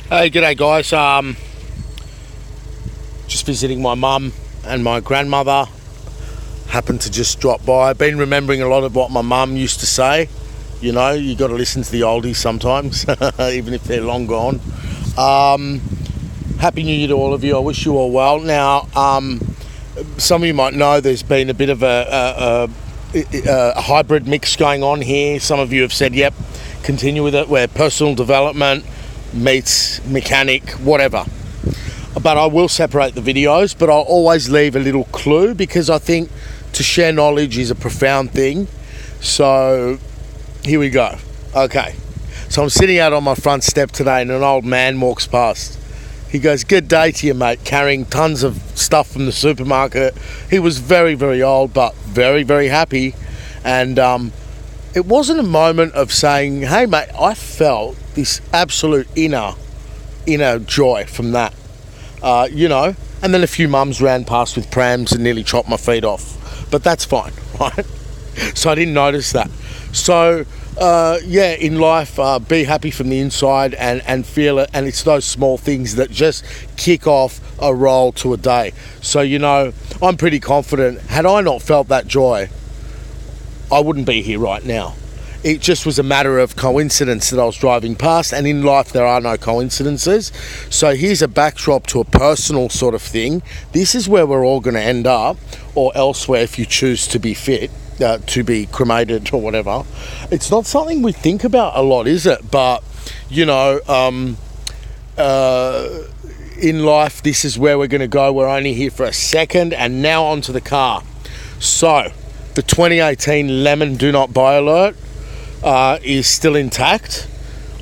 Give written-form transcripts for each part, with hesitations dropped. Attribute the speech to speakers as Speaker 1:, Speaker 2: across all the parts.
Speaker 1: Hey, g'day guys. Just visiting my mum and my grandmother. Happened to just drop by. I've been remembering a lot of what my mum used to say. You know, you got to listen to the oldies sometimes, even if they're long gone. Happy New Year to all of you. I wish you all well. Now, some of you might know there's been a bit of a hybrid mix going on here. Some of you have said, yep, continue with it, where personal development meets mechanic, whatever. But I will separate the videos, but I'll always leave a little clue, because I think to share knowledge is a profound thing. So here we go. Okay, so I'm sitting out on my front step today and an old man walks past. He goes, "Good day to you, mate," carrying tons of stuff from the supermarket. He was very, very old, but very, very happy. And it wasn't a moment of saying, "Hey, mate," I felt this absolute inner joy from that, you know. And then a few mums ran past with prams and nearly chopped my feet off, but that's fine, right? So I didn't notice that. So yeah, in life, be happy from the inside and feel it. And it's those small things that just kick off a roll to a day. So, you know, I'm pretty confident, had I not felt that joy, I wouldn't be here right now. It just was a matter of coincidence that I was driving past, and in life there are no coincidences. So here's a backdrop to a personal sort of thing. This is where we're all going to end up, or elsewhere if you choose to be fit, to be cremated or whatever. It's not something we think about a lot, is it? But, you know, in life, this is where we're going to go. We're only here for a second, and now onto the car. So the 2018 Lemon Do Not Buy alert is still intact.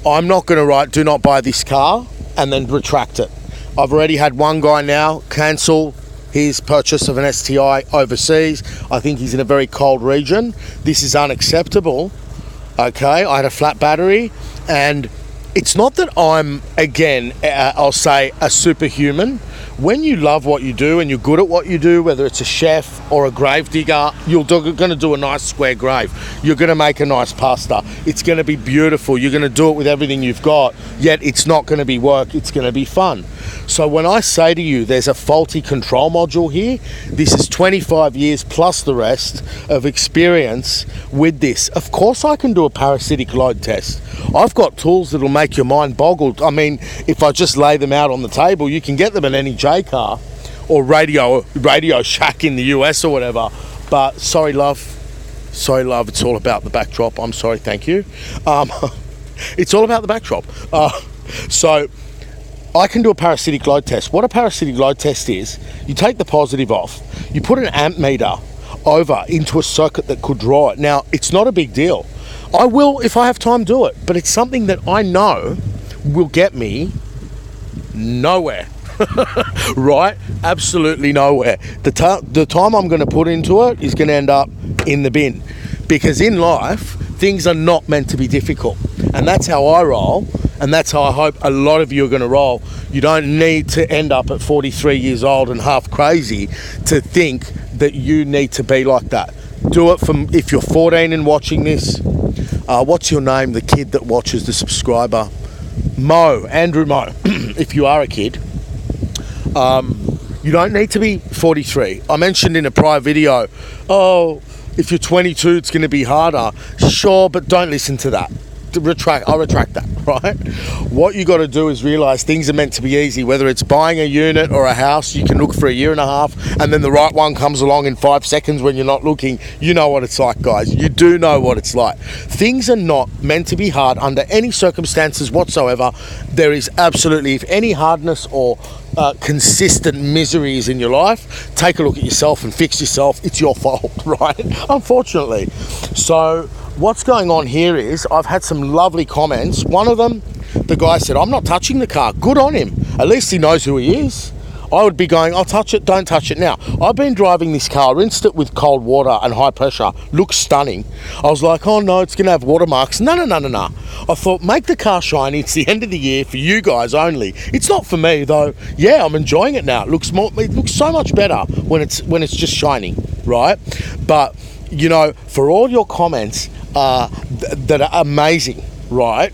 Speaker 1: I'm not going to write "do not buy this car" and then retract it. I've already had one guy now cancel his purchase of an STi overseas. I think he's in a very cold region. This is unacceptable. Okay, I had a flat battery, and it's not that I'm, again, I'll say a superhuman. When you love what you do and you're good at what you do, whether it's a chef or a grave digger, you're going to do a nice square grave. You're going to make a nice pasta. It's going to be beautiful. You're going to do it with everything you've got, yet it's not going to be work. It's going to be fun. So when I say to you there's a faulty control module here, this is 25 years plus the rest of experience with this. Of course I can do a parasitic load test. I've got tools that'll make your mind boggled. I mean, if I just lay them out on the table, you can get them in any J car or Radio Shack in the US or whatever. But sorry love, it's all about the backdrop. I'm sorry, thank you. It's all about the backdrop. So I can do a parasitic load test. What a parasitic load test is, you take the positive off, you put an amp meter over into a circuit that could draw it. Now, it's not a big deal. I will, if I have time, do it, but it's something that I know will get me nowhere. Right? Absolutely nowhere. The time I'm going to put into it is going to end up in the bin, because in life things are not meant to be difficult, and that's how I roll, and that's how I hope a lot of you are going to roll. You don't need to end up at 43 years old and half crazy to think that you need to be like that. Do it from, if you're 14 and watching this, what's your name, the kid that watches, the subscriber? Andrew Mo. If you are a kid, you don't need to be 43. I mentioned in a prior video, if you're 22 it's going to be harder. Sure, but don't listen to that. I'll retract that, right? What you got to do is realize things are meant to be easy. Whether it's buying a unit or a house, you can look for a year and a half, and then the right one comes along in 5 seconds when you're not looking. You know what it's like, guys. You do know what it's like. Things are not meant to be hard under any circumstances whatsoever. There is absolutely, if any hardness or consistent miseries in your life, take a look at yourself and fix yourself. It's your fault, right? Unfortunately. So what's going on here is, I've had some lovely comments. One of them, the guy said, "I'm not touching the car." Good on him. At least he knows who he is. I would be going, "I'll touch it, don't touch it now." I've been driving this car, rinsed it with cold water and high pressure. Looks stunning. I was like, "Oh no, it's going to have watermarks." No. I thought, make the car shiny. It's the end of the year for you guys only. It's not for me though. Yeah, I'm enjoying it now. It looks so much better when it's just shining, right? But, you know, for all your comments that are amazing, right?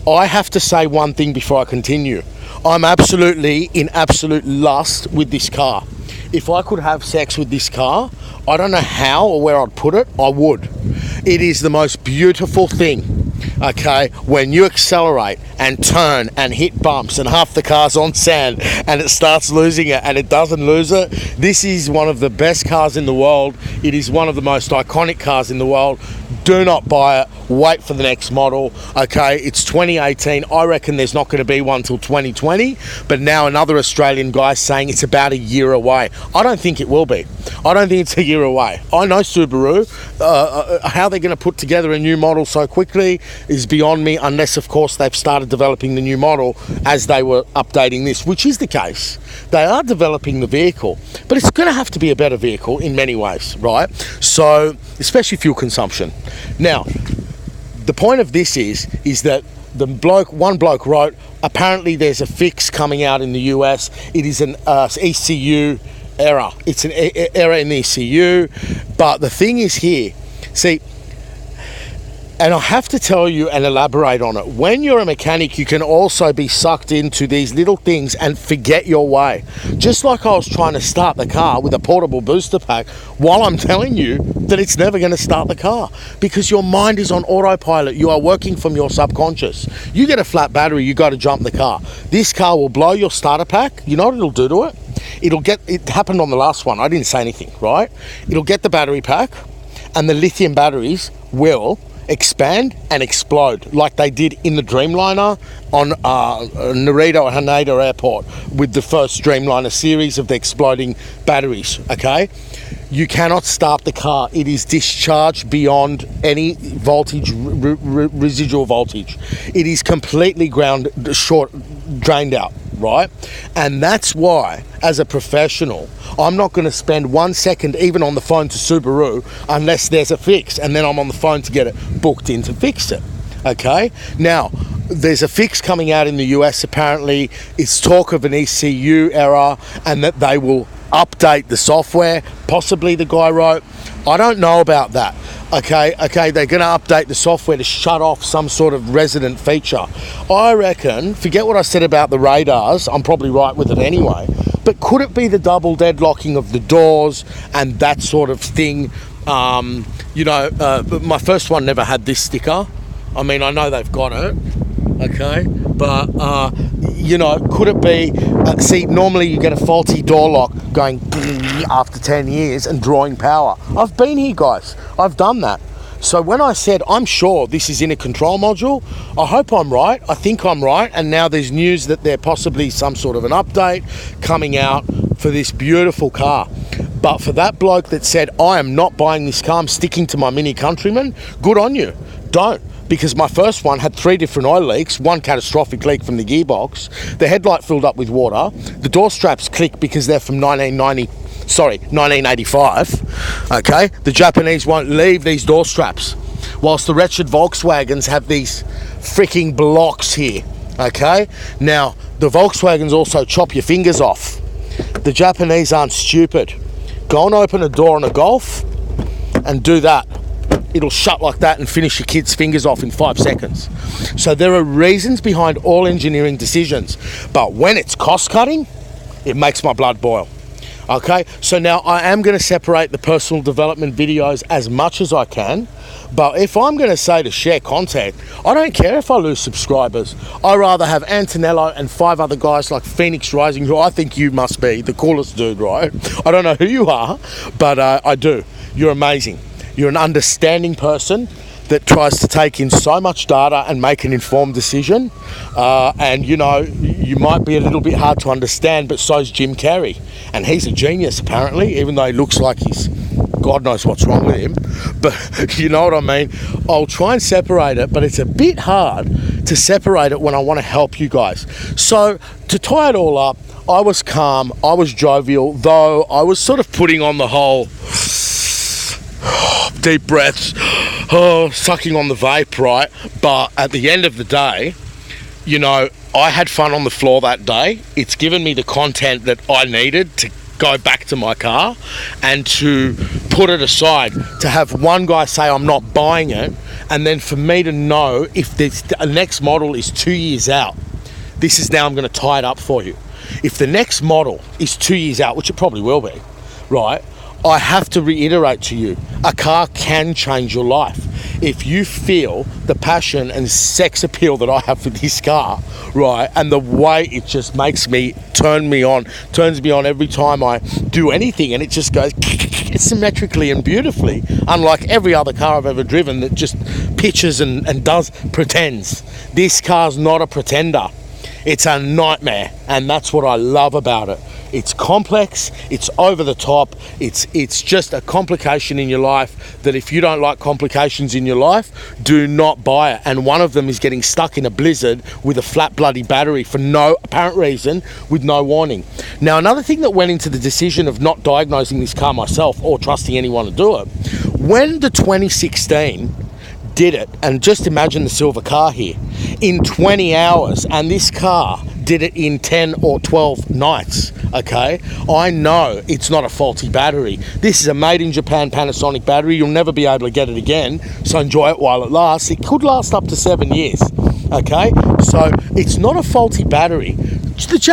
Speaker 1: I have to say one thing before I continue. I'm absolutely in absolute lust with this car. If I could have sex with this car, I don't know how or where I'd put it, I would. It is the most beautiful thing, okay, when you accelerate and turn and hit bumps and half the car's on sand and it starts losing it and it doesn't lose it. This is one of the best cars in the world. It is one of the most iconic cars in the world. Do not buy it. Wait for the next model. Okay, it's 2018. I reckon there's not going to be one till 2020. But now another Australian guy saying it's about a year away. I don't think it will be. I don't think it's a year away. I know Subaru. How they're going to put together a new model so quickly is beyond me, unless, of course, they've started developing the new model as they were updating this, which is the case. They are developing the vehicle, but it's going to have to be a better vehicle in many ways, right? So, especially fuel consumption. Now, the point of this is that one bloke wrote, apparently there's a fix coming out in the US. It is an ECU error. It's an error in the ECU. But the thing is here, see, and I have to tell you and elaborate on it. When you're a mechanic, you can also be sucked into these little things and forget your way. Just like I was trying to start the car with a portable booster pack while I'm telling you that it's never going to start the car because your mind is on autopilot. You are working from your subconscious. You get a flat battery, you got to jump the car. This car will blow your starter pack. You know what it'll do to it? It happened on the last one. I didn't say anything, right? It'll get the battery pack and the lithium batteries will expand and explode like they did in the Dreamliner on Haneda Airport with the first Dreamliner series of the exploding batteries, okay? You cannot start the car. It is discharged beyond any voltage, residual voltage. It is completely drained out, right? And that's why, as a professional, I'm not going to spend 1 second even on the phone to Subaru unless there's a fix, and then I'm on the phone to get it booked in to fix it, okay? Now, there's a fix coming out in the US apparently. It's talk of an ECU error and that they will update the software, possibly the guy wrote. I don't know about that. Okay, they're going to update the software to shut off some sort of resident feature. I reckon, forget what I said about the radars, I'm probably right with it anyway, but could it be the double deadlocking of the doors and that sort of thing? My first one never had this sticker. I mean, I know they've got it, okay, but could it be, see, normally you get a faulty door lock going after 10 years and drawing power. I've been here, guys. I've done that. So when I said, I'm sure this is in a control module, I hope I'm right. I think I'm right. And now there's news that there possibly some sort of an update coming out for this beautiful car. But for that bloke that said, I am not buying this car, I'm sticking to my Mini Countryman, good on you. Don't. Because my first one had 3 different oil leaks, one catastrophic leak from the gearbox, the headlight filled up with water, the door straps click because they're from 1985, okay? The Japanese won't leave these door straps, whilst the wretched Volkswagens have these freaking blocks here, okay? Now, the Volkswagens also chop your fingers off. The Japanese aren't stupid. Go and open a door on a Golf and do that. It'll shut like that and finish your kid's fingers off in 5 seconds. So there are reasons behind all engineering decisions. But when it's cost cutting, it makes my blood boil. Okay, so now I am going to separate the personal development videos as much as I can. But if I'm going to say to share content, I don't care if I lose subscribers. I rather have Antonello and 5 other guys like Phoenix Rising, who I think you must be the coolest dude, right? I don't know who you are, but I do. You're amazing. You're an understanding person that tries to take in so much data and make an informed decision. And you might be a little bit hard to understand, but so's Jim Carrey. And he's a genius, apparently, even though he looks like he's, God knows what's wrong with him. But you know what I mean? I'll try and separate it, but it's a bit hard to separate it when I want to help you guys. So to tie it all up, I was calm, I was jovial, though I was sort of putting on the whole deep breaths, sucking on the vape, right? But at the end of the day, I had fun on the floor that day. It's given me the content that I needed to go back to my car and to put it aside, to have one guy say I'm not buying it, and then for me to know if the next model is 2 years out. This is now, I'm going to tie it up for you. If the next model is 2 years out, which it probably will be, right, I have to reiterate to you, a car can change your life. If you feel the passion and sex appeal that I have for this car, right, and the way it just makes me, turns me on every time I do anything, and it just goes symmetrically and beautifully, unlike every other car I've ever driven that just pitches and pretends. This car's not a pretender. It's a nightmare, and that's what I love about it. It's complex, it's over the top, it's just a complication in your life that if you don't like complications in your life, do not buy it. And one of them is getting stuck in a blizzard with a flat bloody battery for no apparent reason, with no warning. Now, another thing that went into the decision of not diagnosing this car myself or trusting anyone to do it, when the 2016 did it, and just imagine the silver car here, in 20 hours, and this car did it in 10 or 12 nights, okay? I know it's not a faulty battery. This is a made in Japan Panasonic battery. You'll never be able to get it again, so enjoy it while it lasts. It could last up to 7 years, okay? So it's not a faulty battery. The Japs